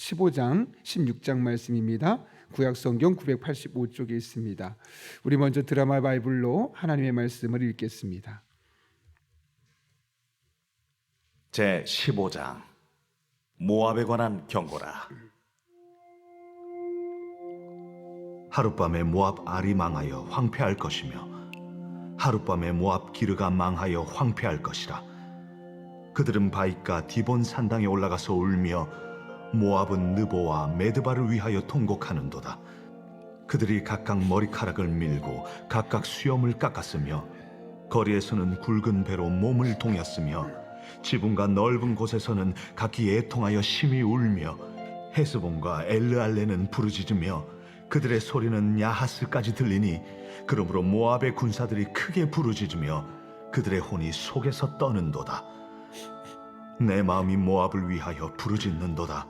15장 16장 말씀입니다. 구약성경 985쪽에 있습니다. 우리 먼저 드라마 바이블로 하나님의 말씀을 읽겠습니다. 제 15장 모압에 관한 경고라. 하룻밤에 모압 알이 망하여 황폐할 것이며 하룻밤에 모압 기르가 망하여 황폐할 것이라. 그들은 바윗과 디본 산당에 올라가서 울며 모압은 느보와 메드바를 위하여 통곡하는도다. 그들이 각각 머리카락을 밀고 각각 수염을 깎았으며 거리에서는 굵은 배로 몸을 동였으며 지붕과 넓은 곳에서는 각기 애통하여 심히 울며 헤스본과 엘르알레는 부르짖으며 그들의 소리는 야하스까지 들리니 그러므로 모압의 군사들이 크게 부르짖으며 그들의 혼이 속에서 떠는도다. 내 마음이 모압을 위하여 부르짖는도다.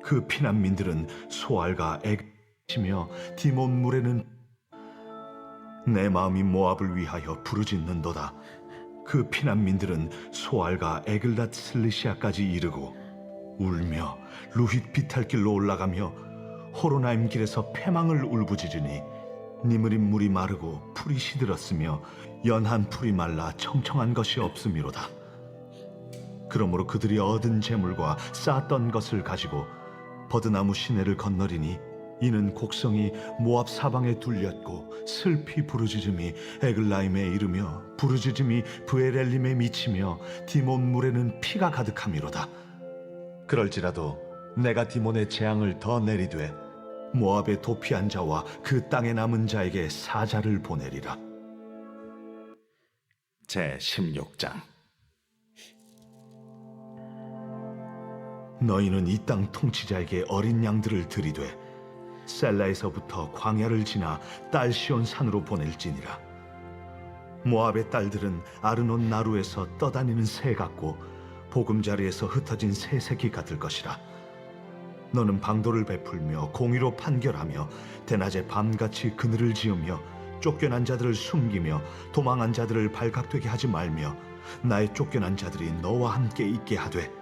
그 피난민들은 소알과 애기며 디몬 물에는 내 마음이 모압을 위하여 부르짖는도다. 그 피난민들은 소알과 에글랏 슬리시아까지 이르고 울며 루힛 비탈길로 올라가며 호로나임 길에서 패망을 울부짖으니 니므린 물이 마르고 풀이 시들었으며 연한 풀이 말라 청청한 것이 없음이로다. 그러므로 그들이 얻은 재물과 쌓았던 것을 가지고 버드나무 시내를 건너리니 이는 곡성이 모압 사방에 둘렸고 슬피 부르짖음이 에글라임에 이르며 부르짖음이 브에렐림에 미치며 디몬 물에는 피가 가득함이로다. 그럴지라도 내가 디몬의 재앙을 더 내리되 모압의 도피한 자와 그 땅에 남은 자에게 사자를 보내리라. 제 16장 너희는 이 땅 통치자에게 어린 양들을 들이되 셀라에서부터 광야를 지나 딸시온 산으로 보낼지니라. 모압의 딸들은 아르논 나루에서 떠다니는 새 같고 보금자리에서 흩어진 새 새끼 같을 것이라. 너는 방도를 베풀며 공의로 판결하며 대낮에 밤같이 그늘을 지으며 쫓겨난 자들을 숨기며 도망한 자들을 발각되게 하지 말며 나의 쫓겨난 자들이 너와 함께 있게 하되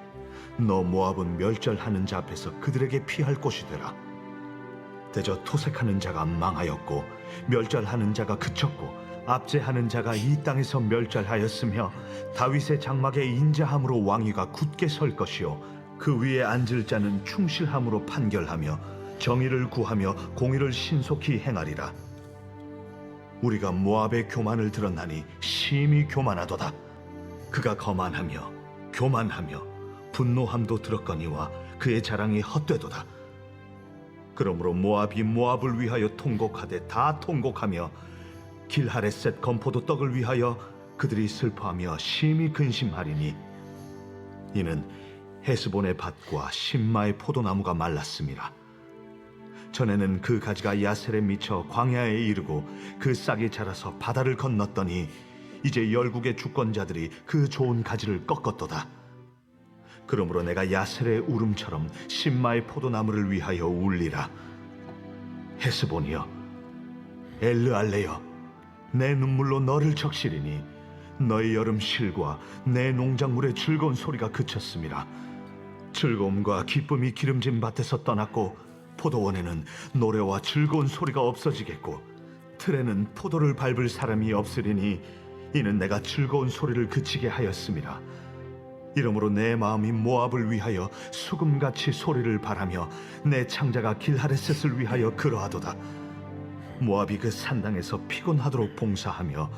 너 모압은 멸절하는 자 앞에서 그들에게 피할 곳이 되라. 대저 토색하는 자가 망하였고 멸절하는 자가 그쳤고 압제하는 자가 이 땅에서 멸절하였으며 다윗의 장막에 인자함으로 왕위가 굳게 설 것이요 그 위에 앉을 자는 충실함으로 판결하며 정의를 구하며 공의를 신속히 행하리라. 우리가 모압의 교만을 들었나니 심히 교만하도다. 그가 거만하며 교만하며 분노함도 들었거니와 그의 자랑이 헛되도다. 그러므로 모압이 모압을 위하여 통곡하되 다 통곡하며 길하레셋 건포도 떡을 위하여 그들이 슬퍼하며 심히 근심하리니 이는 헤스본의 밭과 신마의 포도나무가 말랐음이라. 전에는 그 가지가 야셀에 미쳐 광야에 이르고 그 싹이 자라서 바다를 건넜더니 이제 열국의 주권자들이 그 좋은 가지를 꺾었도다. 그러므로 내가 야셀의 울음처럼 신마의 포도나무를 위하여 울리라. 헤스본이여, 엘르알레여, 내 눈물로 너를 적시리니 너의 여름 실과 내 농작물의 즐거운 소리가 그쳤음이라. 즐거움과 기쁨이 기름진 밭에서 떠났고 포도원에는 노래와 즐거운 소리가 없어지겠고 틀에는 포도를 밟을 사람이 없으리니 이는 내가 즐거운 소리를 그치게 하였음이라. 이러므로 내 마음이 모압을 위하여 수금같이 소리를 바라며 내 창자가 길하레셋을 위하여 그러하도다. 모압이 그 산당에서 피곤하도록 봉사하며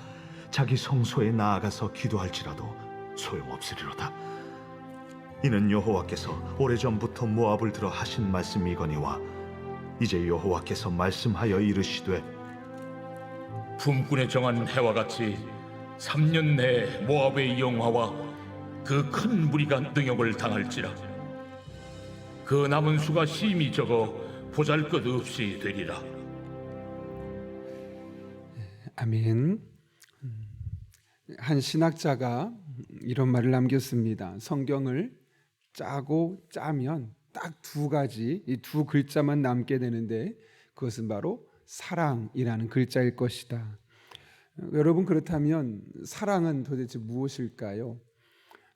자기 성소에 나아가서 기도할지라도 소용없으리로다. 이는 여호와께서 오래전부터 모압을 들어 하신 말씀이거니와 이제 여호와께서 말씀하여 이르시되 품꾼에 정한 해와 같이 3년 내에 모압의 영화와 그 큰 무리가 능욕을 당할지라. 그 남은 수가 심히 적어 보잘것없이 되리라. 아멘. 한 신학자가 이런 말을 남겼습니다. 성경을 짜고 짜면 딱 두 가지, 이 두 글자만 남게 되는데 그것은 바로 사랑이라는 글자일 것이다. 여러분, 그렇다면 사랑은 도대체 무엇일까요?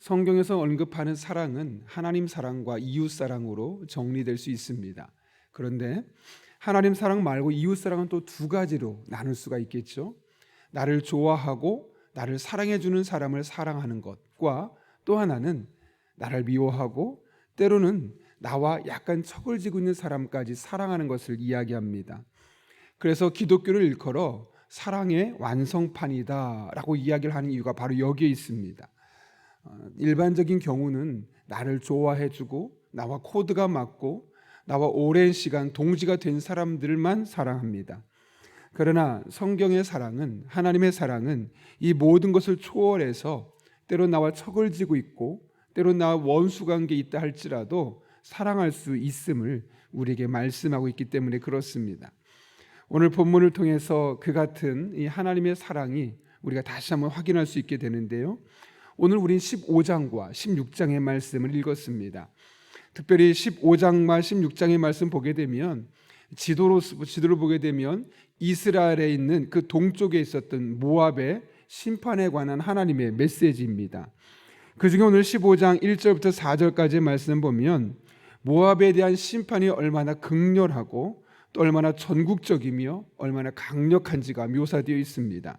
성경에서 언급하는 사랑은 하나님 사랑과 이웃 사랑으로 정리될 수 있습니다. 그런데 하나님 사랑 말고 이웃 사랑은 또 두 가지로 나눌 수가 있겠죠. 나를 좋아하고 나를 사랑해 주는 사람을 사랑하는 것과 또 하나는 나를 미워하고 때로는 나와 약간 척을 지고 있는 사람까지 사랑하는 것을 이야기합니다. 그래서 기독교를 일컬어 사랑의 완성판이다라고 이야기를 하는 이유가 바로 여기에 있습니다. 일반적인 경우는 나를 좋아해주고 나와 코드가 맞고 나와 오랜 시간 동지가 된 사람들만 사랑합니다. 그러나 성경의 사랑은, 하나님의 사랑은 이 모든 것을 초월해서 때로 나와 척을 지고 있고 때로 나와 원수 관계에 있다 할지라도 사랑할 수 있음을 우리에게 말씀하고 있기 때문에 그렇습니다. 오늘 본문을 통해서 그 같은 이 하나님의 사랑이 우리가 다시 한번 확인할 수 있게 되는데요. 오늘 우린 15장과 16장의 말씀을 읽었습니다. 특별히 15장과 16장의 말씀 보게 되면 지도를 보게 되면 이스라엘에 있는 그 동쪽에 있었던 모압의 심판에 관한 하나님의 메시지입니다. 그중에 오늘 15장 1절부터 4절까지의 말씀 보면 모압에 대한 심판이 얼마나 극렬하고 또 얼마나 전국적이며 얼마나 강력한지가 묘사되어 있습니다.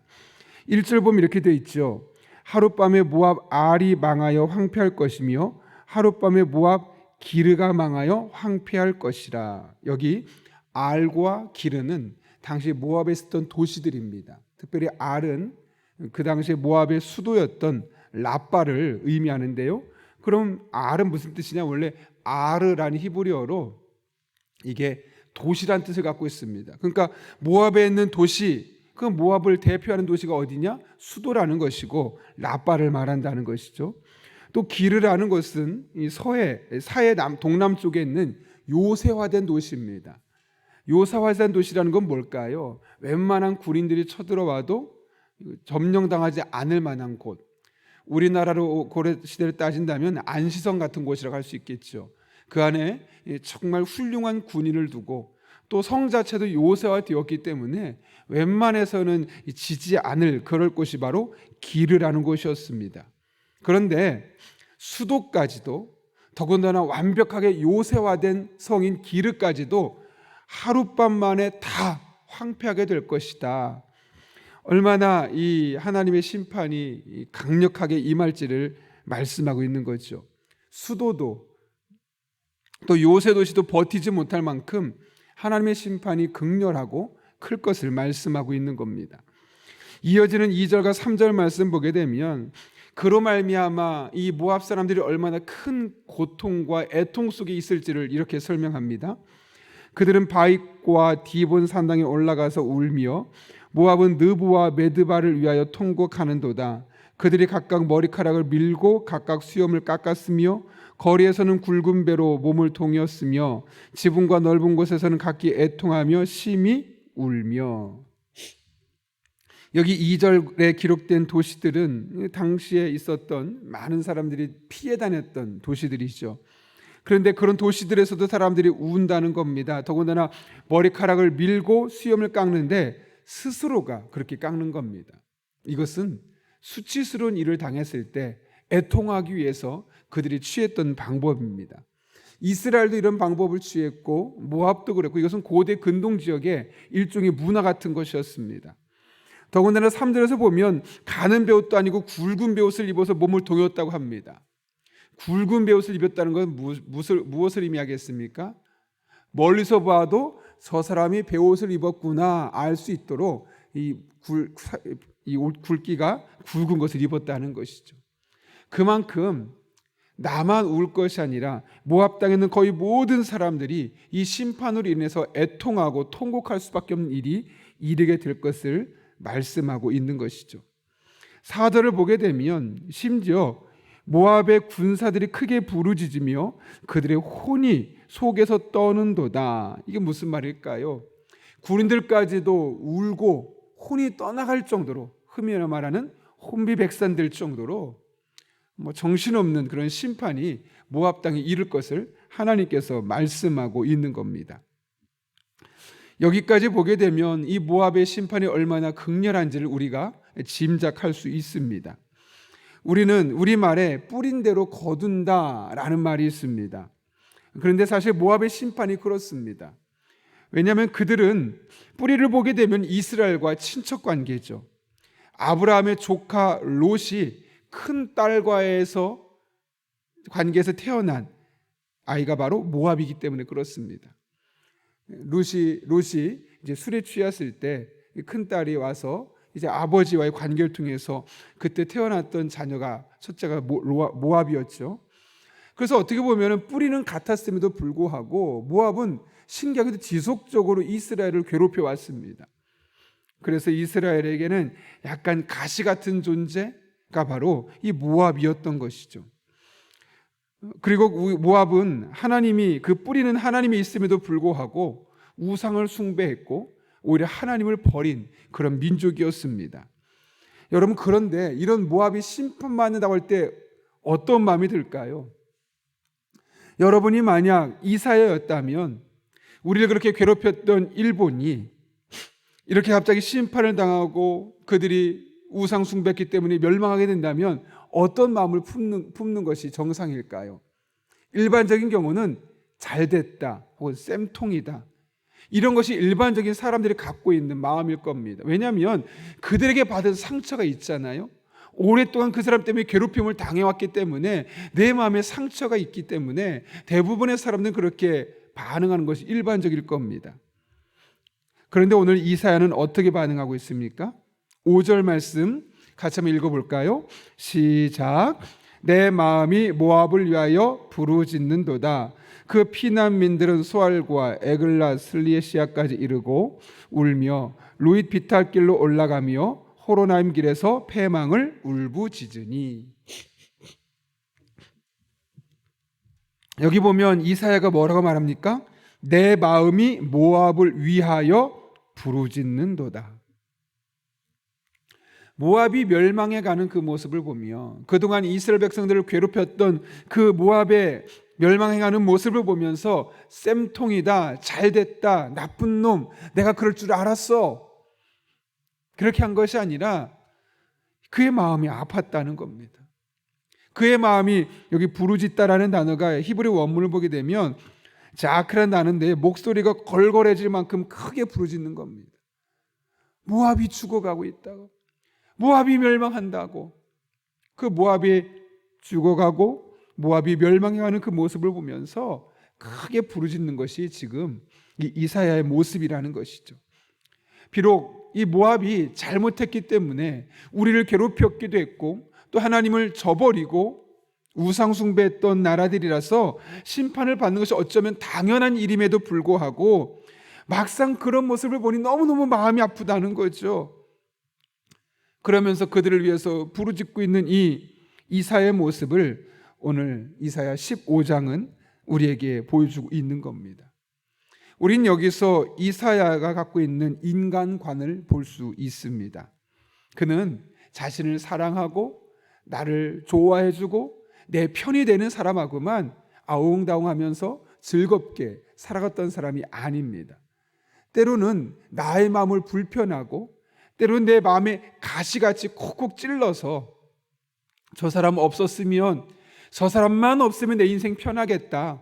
1절 보면 이렇게 되어 있죠. 하룻밤에 모압 알이 망하여 황폐할 것이며 하룻밤에 모압 기르가 망하여 황폐할 것이라. 여기 알과 기르는 당시 모압에 있었던 도시들입니다. 특별히 알은 그 당시에 모압의 수도였던 라빠를 의미하는데요. 그럼 알은 무슨 뜻이냐? 원래 아르라는 히브리어로 이게 도시란 뜻을 갖고 있습니다. 그러니까 모압에 있는 도시, 그 모압을 대표하는 도시가 어디냐? 수도라는 것이고 라빠를 말한다는 것이죠. 또 기르라는 것은 이 사해 동남쪽에 있는 요새화된 도시입니다. 요새화된 도시라는 건 뭘까요? 웬만한 군인들이 쳐들어와도 점령당하지 않을 만한 곳. 우리나라로 고려 시대를 따진다면 안시성 같은 곳이라고 할 수 있겠죠. 그 안에 정말 훌륭한 군인을 두고 또 성 자체도 요새화되었기 때문에 웬만해서는 지지 않을 그럴 곳이 바로 기르라는 곳이었습니다. 그런데 수도까지도 더군다나 완벽하게 요새화된 성인 기르까지도 하룻밤 만에 다 황폐하게 될 것이다. 얼마나 이 하나님의 심판이 강력하게 임할지를 말씀하고 있는 거죠. 수도도 또 요새 도시도 버티지 못할 만큼 하나님의 심판이 극렬하고 클 것을 말씀하고 있는 겁니다. 이어지는 2절과 3절 말씀 보게 되면 그로 말미암아 이 모압 사람들이 얼마나 큰 고통과 애통 속에 있을지를 이렇게 설명합니다. 그들은 바익과 디본 산당에 올라가서 울며 모압은 느부와 메드바를 위하여 통곡하는도다. 그들이 각각 머리카락을 밀고 각각 수염을 깎았으며 거리에서는 굵은 배로 몸을 동였으며 지붕과 넓은 곳에서는 각기 애통하며 심히 울며. 여기 2절에 기록된 도시들은 당시에 있었던 많은 사람들이 피해 다녔던 도시들이죠. 그런데 그런 도시들에서도 사람들이 운다는 겁니다. 더군다나 머리카락을 밀고 수염을 깎는데 스스로가 그렇게 깎는 겁니다. 이것은 수치스러운 일을 당했을 때 애통하기 위해서 그들이 취했던 방법입니다. 이스라엘도 이런 방법을 취했고 모압도 그랬고 이것은 고대 근동 지역의 일종의 문화 같은 것이었습니다. 더군다나 3절에서 보면 가는 베옷도 아니고 굵은 베옷을 입어서 몸을 동였다고 합니다. 굵은 베옷을 입었다는 건 무엇을 의미하겠습니까? 멀리서 봐도 저 사람이 베옷을 입었구나 알 수 있도록 이 굵기가 굵은 것을 입었다는 것이죠. 그만큼 나만 울 것이 아니라 모압 땅에 있는 거의 모든 사람들이 이 심판으로 인해서 애통하고 통곡할 수밖에 없는 일이 이르게 될 것을 말씀하고 있는 것이죠. 4절을 보게 되면 심지어 모압의 군사들이 크게 부르짖으며 그들의 혼이 속에서 떠는도다. 이게 무슨 말일까요? 군인들까지도 울고 혼이 떠나갈 정도로, 흠이라 말하는 혼비백산될 정도로 정신없는 그런 심판이 모압 땅에 이를 것을 하나님께서 말씀하고 있는 겁니다. 여기까지 보게 되면 이 모압의 심판이 얼마나 극렬한지를 우리가 짐작할 수 있습니다. 우리는 우리말에 뿌린 대로 거둔다라는 말이 있습니다. 그런데 사실 모압의 심판이 그렇습니다. 왜냐하면 그들은 뿌리를 보게 되면 이스라엘과 친척 관계죠. 아브라함의 조카 롯이 큰 딸과에서 관계에서 태어난 아이가 바로 모압이기 때문에 그렇습니다. 롯이 이제 술에 취했을 때 큰 딸이 와서 이제 아버지와의 관계를 통해서 그때 태어났던 자녀가 첫째가 모압이었죠. 그래서 어떻게 보면 뿌리는 같았음에도 불구하고 모압은 신기하게도 지속적으로 이스라엘을 괴롭혀 왔습니다. 그래서 이스라엘에게는 약간 가시 같은 존재가 바로 이 모압이었던 것이죠. 그리고 모압은 하나님이 그 뿌리는 하나님이 있음에도 불구하고 우상을 숭배했고 오히려 하나님을 버린 그런 민족이었습니다. 여러분, 그런데 이런 모압이 심판받는다고 할 때 어떤 마음이 들까요? 여러분이 만약 이사야였다면 우리를 그렇게 괴롭혔던 일본이 이렇게 갑자기 심판을 당하고 그들이 우상 숭배했기 때문에 멸망하게 된다면 어떤 마음을 품는 것이 정상일까요? 일반적인 경우는 잘됐다 혹은 쌤통이다, 이런 것이 일반적인 사람들이 갖고 있는 마음일 겁니다. 왜냐하면 그들에게 받은 상처가 있잖아요. 오랫동안 그 사람 때문에 괴롭힘을 당해왔기 때문에 내 마음에 상처가 있기 때문에 대부분의 사람들은 그렇게 반응하는 것이 일반적일 겁니다. 그런데 오늘 이사야는 어떻게 반응하고 있습니까? 5절 말씀 같이 한번 읽어볼까요? 시작. 내 마음이 모압을 위하여 부르짖는도다. 그 피난민들은 소알과 에글라 슬리에시아까지 이르고 울며 루잇 비탈길로 올라가며 호로나임 길에서 패망을 울부짖으니. 여기 보면 이사야가 뭐라고 말합니까? 내 마음이 모압을 위하여 부르짖는도다. 모압이 멸망해 가는 그 모습을 보며 그동안 이스라엘 백성들을 괴롭혔던 그 모압의 멸망해 가는 모습을 보면서 쌤통이다, 잘됐다, 나쁜 놈, 내가 그럴 줄 알았어, 그렇게 한 것이 아니라 그의 마음이 아팠다는 겁니다. 그의 마음이, 여기 부르짖다라는 단어가 히브리 원문을 보게 되면 자크란 단어인데 목소리가 걸걸해질 만큼 크게 부르짖는 겁니다. 모압이 죽어가고 있다고, 모압이 멸망한다고. 그 모압이 죽어가고 모압이 멸망해가는 그 모습을 보면서 크게 부르짖는 것이 지금 이 이사야의 모습이라는 것이죠. 비록 이 모압이 잘못했기 때문에 우리를 괴롭혔기도 했고 또 하나님을 저버리고 우상 숭배했던 나라들이라서 심판을 받는 것이 어쩌면 당연한 일임에도 불구하고 막상 그런 모습을 보니 너무너무 마음이 아프다는 거죠. 그러면서 그들을 위해서 부르짖고 있는 이 이사야의 모습을 오늘 이사야 15장은 우리에게 보여주고 있는 겁니다. 우린 여기서 이사야가 갖고 있는 인간관을 볼 수 있습니다. 그는 자신을 사랑하고 나를 좋아해주고 내 편이 되는 사람하고만 아웅다웅하면서 즐겁게 살아갔던 사람이 아닙니다. 때로는 나의 마음을 불편하고 때로는 내 마음에 가시같이 콕콕 찔러서 저 사람 없었으면, 저 사람만 없으면 내 인생 편하겠다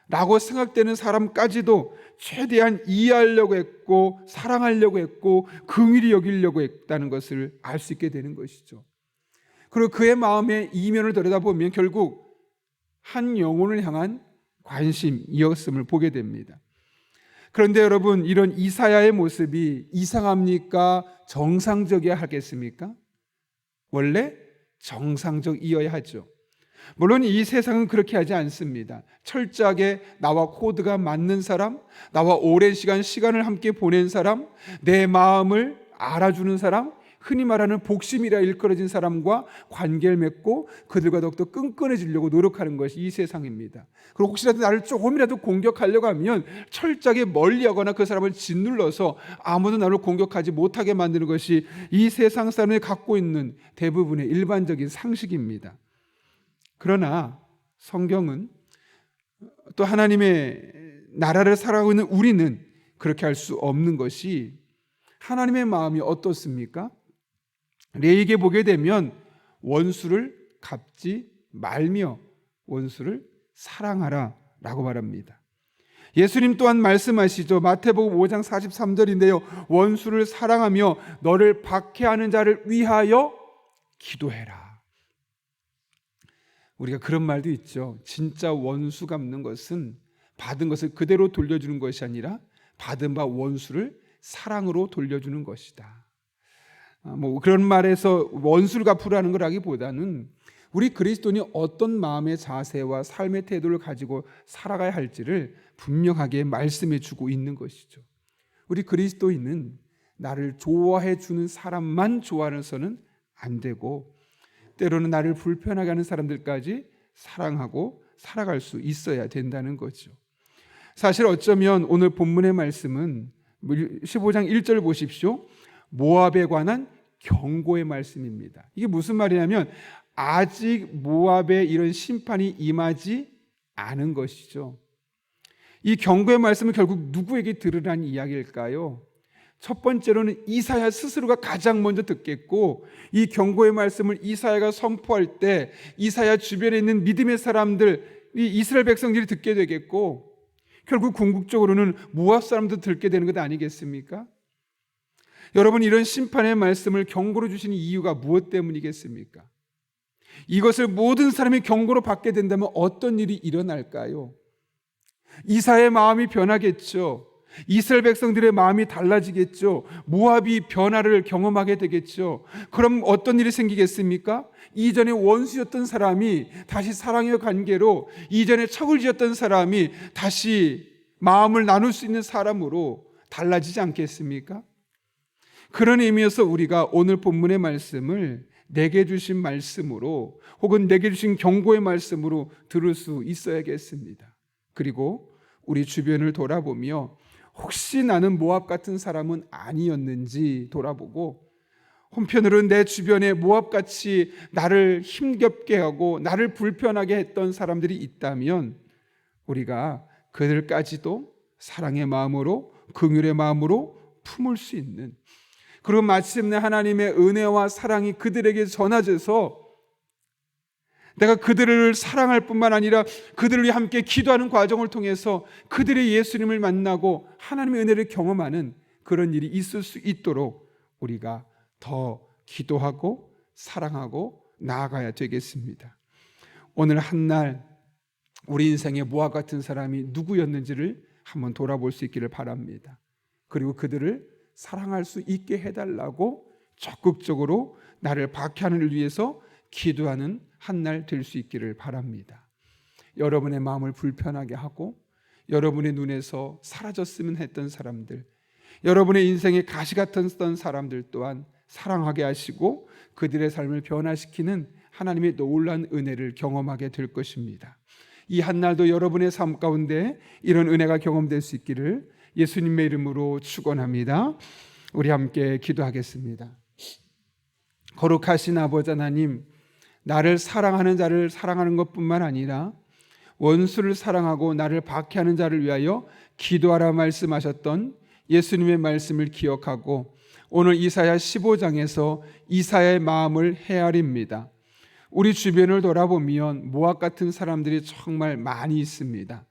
라고 생각되는 사람까지도 최대한 이해하려고 했고 사랑하려고 했고 긍휼히 여기려고 했다는 것을 알 수 있게 되는 것이죠. 그리고 그의 마음의 이면을 들여다보면 결국 한 영혼을 향한 관심이었음을 보게 됩니다. 그런데 여러분, 이런 이사야의 모습이 이상합니까? 정상적이어야 하겠습니까? 원래 정상적이어야 하죠. 물론 이 세상은 그렇게 하지 않습니다. 철저하게 나와 코드가 맞는 사람, 나와 오랜 시간을 함께 보낸 사람, 내 마음을 알아주는 사람, 흔히 말하는 복심이라 일컬어진 사람과 관계를 맺고 그들과 더욱더 끈끈해지려고 노력하는 것이 이 세상입니다. 그리고 혹시라도 나를 조금이라도 공격하려고 하면 철저하게 멀리하거나 그 사람을 짓눌러서 아무도 나를 공격하지 못하게 만드는 것이 이 세상 사람이 갖고 있는 대부분의 일반적인 상식입니다. 그러나 성경은 또 하나님의 나라를 살아가고 있는 우리는 그렇게 할 수 없는 것이, 하나님의 마음이 어떻습니까? 레위기에 보게 되면 원수를 갚지 말며 원수를 사랑하라 라고 말합니다. 예수님 또한 말씀하시죠. 마태복음 5장 43절인데요. 원수를 사랑하며 너를 박해하는 자를 위하여 기도해라. 우리가 그런 말도 있죠. 진짜 원수 갚는 것은 받은 것을 그대로 돌려주는 것이 아니라 받은 바 원수를 사랑으로 돌려주는 것이다. 그런 말에서 원수를 갚으라는 거라기보다는 우리 그리스도인이 어떤 마음의 자세와 삶의 태도를 가지고 살아가야 할지를 분명하게 말씀해 주고 있는 것이죠. 우리 그리스도인은 나를 좋아해 주는 사람만 좋아해서는 안 되고 때로는 나를 불편하게 하는 사람들까지 사랑하고 살아갈 수 있어야 된다는 거죠. 사실 어쩌면 오늘 본문의 말씀은 15장 1절 보십시오. 모압에 관한 경고의 말씀입니다. 이게 무슨 말이냐면 아직 모압에 이런 심판이 임하지 않은 것이죠. 이 경고의 말씀은 결국 누구에게 들으라는 이야기일까요? 첫 번째로는 이사야 스스로가 가장 먼저 듣겠고, 이 경고의 말씀을 이사야가 선포할 때 이사야 주변에 있는 믿음의 사람들, 이 이스라엘 백성들이 듣게 되겠고, 결국 궁극적으로는 모압 사람도 듣게 되는 것 아니겠습니까? 여러분, 이런 심판의 말씀을 경고로 주시는 이유가 무엇 때문이겠습니까? 이것을 모든 사람이 경고로 받게 된다면 어떤 일이 일어날까요? 이사야의 마음이 변하겠죠. 이스라엘 백성들의 마음이 달라지겠죠. 모압이 변화를 경험하게 되겠죠. 그럼 어떤 일이 생기겠습니까? 이전에 원수였던 사람이 다시 사랑의 관계로, 이전에 척을 지었던 사람이 다시 마음을 나눌 수 있는 사람으로 달라지지 않겠습니까? 그런 의미에서 우리가 오늘 본문의 말씀을 내게 주신 말씀으로, 혹은 내게 주신 경고의 말씀으로 들을 수 있어야겠습니다. 그리고 우리 주변을 돌아보며 혹시 나는 모압 같은 사람은 아니었는지 돌아보고, 한편으로는 내 주변에 모압같이 나를 힘겹게 하고 나를 불편하게 했던 사람들이 있다면 우리가 그들까지도 사랑의 마음으로, 긍휼의 마음으로 품을 수 있는, 그리고 마침내 하나님의 은혜와 사랑이 그들에게 전해져서 내가 그들을 사랑할 뿐만 아니라 그들을 위해 함께 기도하는 과정을 통해서 그들의 예수님을 만나고 하나님의 은혜를 경험하는 그런 일이 있을 수 있도록 우리가 더 기도하고 사랑하고 나아가야 되겠습니다. 오늘 한날 우리 인생의 모압 같은 사람이 누구였는지를 한번 돌아볼 수 있기를 바랍니다. 그리고 그들을 사랑할 수 있게 해달라고 적극적으로 나를 박해하는 일을 위해서 기도하는 한날 될 수 있기를 바랍니다. 여러분의 마음을 불편하게 하고 여러분의 눈에서 사라졌으면 했던 사람들, 여러분의 인생의 가시 같았던 사람들 또한 사랑하게 하시고 그들의 삶을 변화시키는 하나님의 놀라운 은혜를 경험하게 될 것입니다. 이 한날도 여러분의 삶 가운데 이런 은혜가 경험될 수 있기를 예수님의 이름으로 축원합니다. 우리 함께 기도하겠습니다. 거룩하신 아버지 하나님, 나를 사랑하는 자를 사랑하는 것뿐만 아니라 원수를 사랑하고 나를 박해하는 자를 위하여 기도하라 말씀하셨던 예수님의 말씀을 기억하고 오늘 이사야 15장에서 이사야의 마음을 헤아립니다. 우리 주변을 돌아보면 모압 같은 사람들이 정말 많이 있습니다.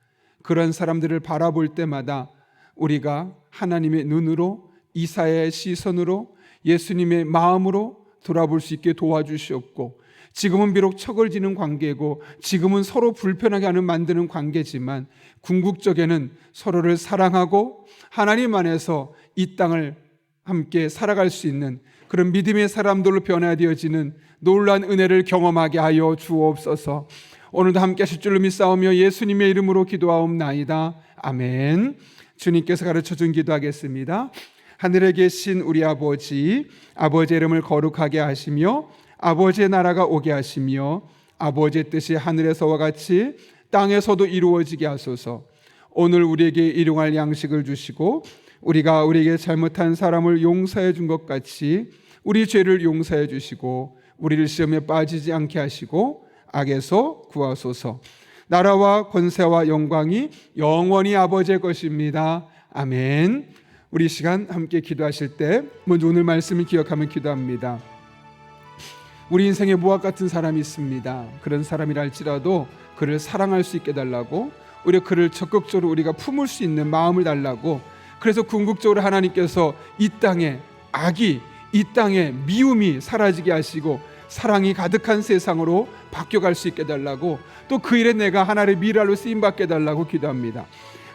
그런 사람들을 바라볼 때마다 우리가 하나님의 눈으로, 이사야의 시선으로, 예수님의 마음으로 돌아볼 수 있게 도와주시옵고, 지금은 비록 척을 지는 관계고 지금은 서로 불편하게 하는 만드는 관계지만 궁극적에는 서로를 사랑하고 하나님 안에서 이 땅을 함께 살아갈 수 있는 그런 믿음의 사람들로 변화되어지는 놀라운 은혜를 경험하게 하여 주옵소서. 오늘도 함께 하실 줄로 믿사오며 예수님의 이름으로 기도하옵나이다. 아멘. 주님께서 가르쳐준 기도하겠습니다. 하늘에 계신 우리 아버지의 이름을 거룩하게 하시며 아버지의 나라가 오게 하시며 아버지의 뜻이 하늘에서와 같이 땅에서도 이루어지게 하소서. 오늘 우리에게 일용할 양식을 주시고 우리가 우리에게 잘못한 사람을 용서해 준 것 같이 우리 죄를 용서해 주시고 우리를 시험에 빠지지 않게 하시고 악에서 구하소서. 나라와 권세와 영광이 영원히 아버지의 것입니다. 아멘. 우리 시간 함께 기도하실 때 먼저 오늘 말씀을 기억하며 기도합니다. 우리 인생에 모압 같은 사람이 있습니다. 그런 사람이라 할지라도 그를 사랑할 수 있게 달라고, 오히려 그를 적극적으로 우리가 품을 수 있는 마음을 달라고, 그래서 궁극적으로 하나님께서 이 땅에 악이, 이 땅에 미움이 사라지게 하시고 사랑이 가득한 세상으로 바뀌어갈 수 있게 달라고, 또 그 일에 내가 하나님의 미랄로 쓰임받게 달라고 기도합니다.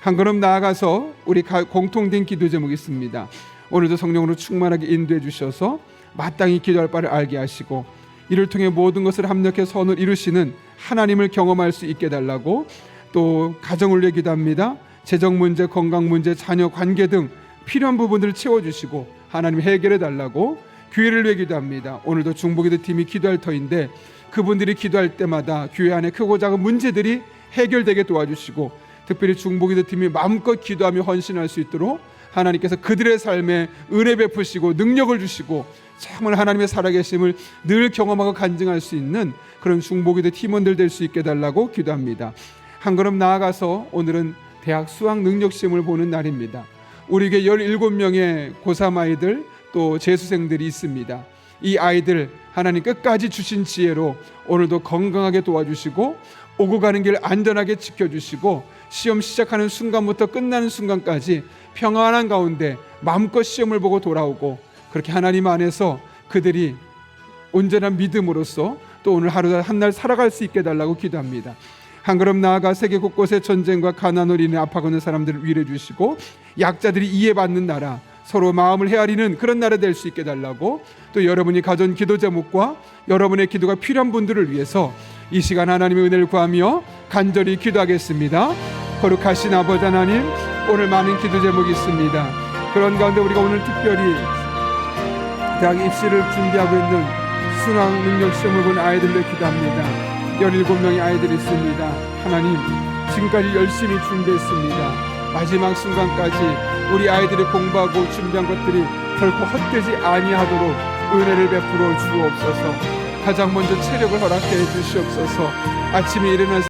한 걸음 나아가서 우리 공통된 기도 제목이 있습니다. 오늘도 성령으로 충만하게 인도해 주셔서 마땅히 기도할 바를 알게 하시고 이를 통해 모든 것을 합력해 선을 이루시는 하나님을 경험할 수 있게 달라고, 또 가정을 위해 기도합니다. 재정 문제, 건강 문제, 자녀 관계 등 필요한 부분들을 채워주시고 하나님 해결해 달라고 교회를 위해 기도합니다. 오늘도 중보기도 팀이 기도할 터인데 그분들이 기도할 때마다 교회 안에 크고 작은 문제들이 해결되게 도와주시고, 특별히 중보기도 팀이 마음껏 기도하며 헌신할 수 있도록 하나님께서 그들의 삶에 은혜 베푸시고 능력을 주시고 정말 하나님의 살아계심을 늘 경험하고 간증할 수 있는 그런 중보기도 팀원들 될 수 있게 달라고 기도합니다. 한 걸음 나아가서 오늘은 대학 수학 능력 시험을 보는 날입니다. 우리에게 17명의 고3 아이들 또 재수생들이 있습니다. 이 아이들 하나님 끝까지 주신 지혜로 오늘도 건강하게 도와주시고 오고 가는 길 안전하게 지켜주시고 시험 시작하는 순간부터 끝나는 순간까지 평안한 가운데 마음껏 시험을 보고 돌아오고, 그렇게 하나님 안에서 그들이 온전한 믿음으로써 또 오늘 하루 한 날 살아갈 수 있게 달라고 기도합니다. 한 걸음 나아가 세계 곳곳의 전쟁과 가난으로 인해 아파하고 있는 사람들을 위로해 주시고 약자들이 이해받는 나라, 서로 마음을 헤아리는 그런 나라 될 수 있게 달라고, 또 여러분이 가진 기도 제목과 여러분의 기도가 필요한 분들을 위해서 이 시간 하나님의 은혜를 구하며 간절히 기도하겠습니다. 거룩하신 아버지 하나님, 오늘 많은 기도 제목이 있습니다. 그런 가운데 우리가 오늘 특별히 대학 입시를 준비하고 있는 수학 능력 시험을 본 아이들로 기도합니다. 17명의 아이들이 있습니다. 하나님, 지금까지 열심히 준비했습니다. 마지막 순간까지 우리 아이들이 공부하고 준비한 것들이 결코 헛되지 아니하도록 은혜를 베풀어 주옵소서. 가장 먼저 체력을 허락해 주시옵소서. 아침에 일어나서